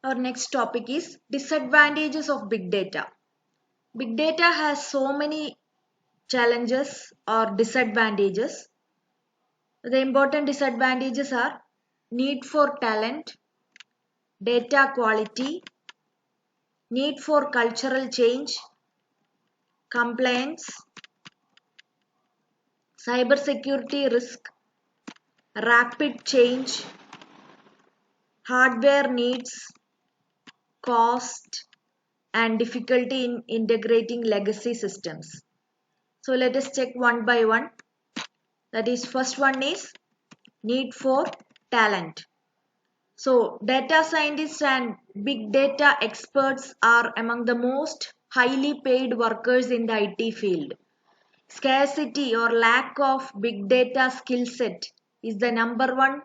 Our next topic is disadvantages of big data. Big data has so many challenges or disadvantages. The important disadvantages are need for talent, data quality, need for cultural change, compliance, cybersecurity risk, rapid change, hardware needs, cost, and difficulty in integrating legacy systems. So let us check one by one. That is, first one is need for talent. So data scientists and big data experts are among the most highly paid workers in the IT field. Scarcity or lack of big data skill set is the number one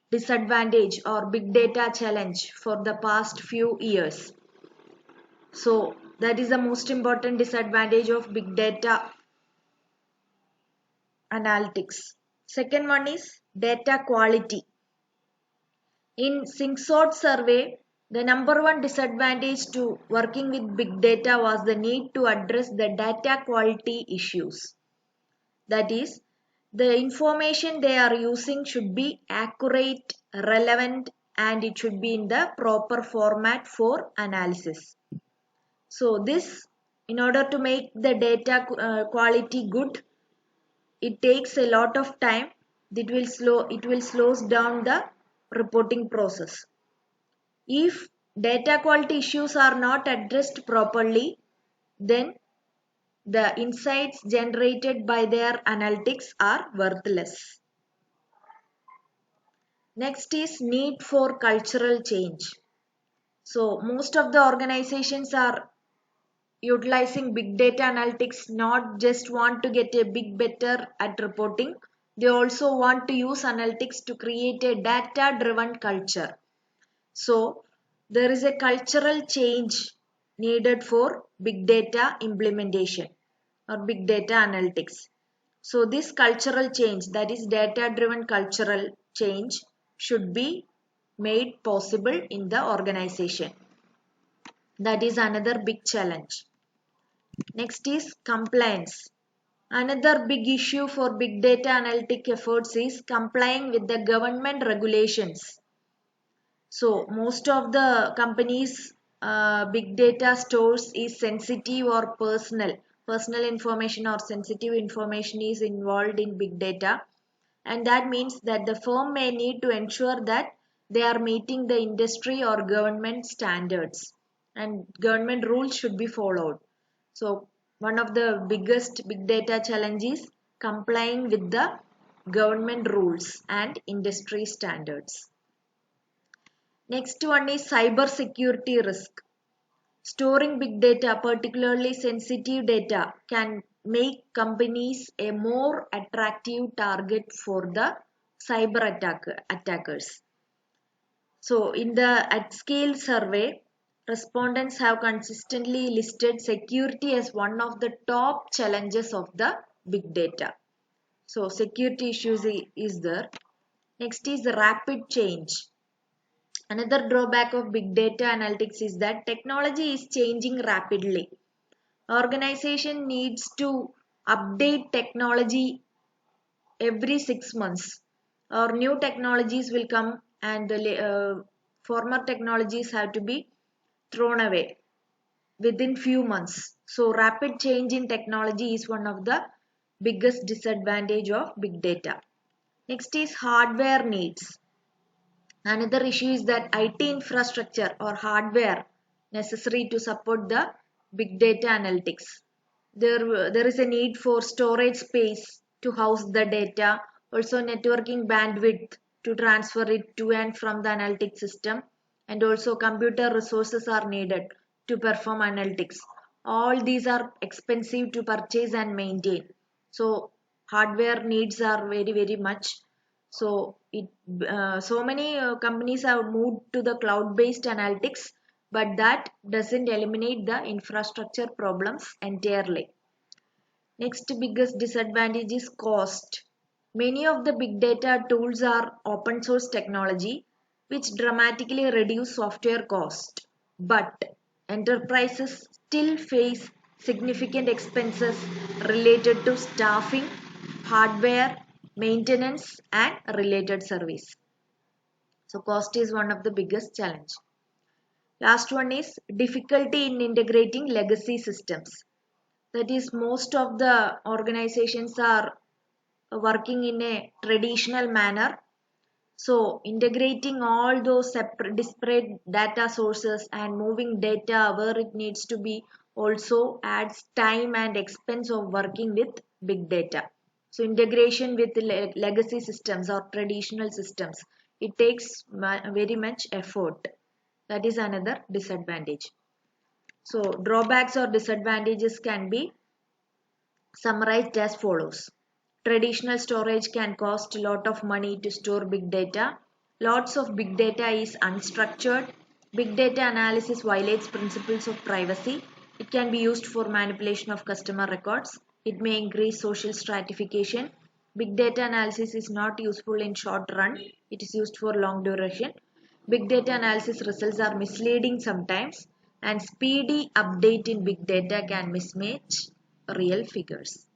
disadvantage or big data challenge for the past few years. So that is the most important disadvantage of big data analytics. Second one is data quality. In Syngsort survey, the number one disadvantage to working with big data was the need to address the data quality issues. That is, the information they are using should be accurate, relevant, and it should be in the proper format for analysis. So this, in order to make the data quality good, it takes a lot of time. It will slows down the reporting process. If data quality issues are not addressed properly, then the insights generated by their analytics are worthless. Next is need for cultural change. So most of the organizations are utilizing big data analytics, not just want to get a big better at reporting. They also want to use analytics to create a data driven culture. So there is a cultural change needed for big data implementation or big data analytics. So this cultural change, that is data driven cultural change, should be made possible in the organization. That is another big challenge. Next is compliance. Another big issue for big data analytic efforts is complying with the government regulations. So most of the companies big data stores is sensitive or personal information or sensitive information is involved in big data, and that means that the firm may need to ensure that they are meeting the industry or government standards and government rules should be followed. So one of the biggest big data challenges is complying with the government rules and industry standards. Next one is cyber security risk. Storing big data, particularly sensitive data, can make companies a more attractive target for the attackers. So in the at scale survey, respondents have consistently listed security as one of the top challenges of the big data. So security issues is there. Next is rapid change. Another drawback of big data analytics is that technology is changing rapidly. Organization needs to update technology every 6 months, or new technologies will come and the former technologies have to be thrown away within few months. So rapid change in technology is one of the biggest disadvantage of big data. Next is hardware needs. Another issue is that IT infrastructure or hardware necessary to support the big data analytics. There is a need for storage space to house the data, also networking bandwidth to transfer it to and from the analytics system, and also computer resources are needed to perform analytics. All these are expensive to purchase and maintain. So hardware needs are very much. So many companies have moved to the cloud-based analytics, but that doesn't eliminate the infrastructure problems entirely. Next biggest disadvantage is cost. Many of the big data tools are open source technology. which dramatically reduce software cost. But enterprises still face significant expenses related to staffing, hardware, maintenance, and related service. So cost is one of the biggest challenge. Last one is difficulty in integrating legacy systems. That is, most of the organizations are working in a traditional manner. So integrating all those separate disparate data sources and moving data where it needs to be also adds time and expense of working with big data. So integration with legacy systems or traditional systems, it takes very much effort. That is another disadvantage. So drawbacks or disadvantages can be summarized as follows. Traditional storage can cost a lot of money to store big data. Lots of big data is unstructured. Big data analysis violates principles of privacy. It can be used for manipulation of customer records. It may increase social stratification. Big data analysis is not useful in short run. It is used for long duration. Big data analysis results are misleading sometimes, and speedy update in big data can mismatch real figures.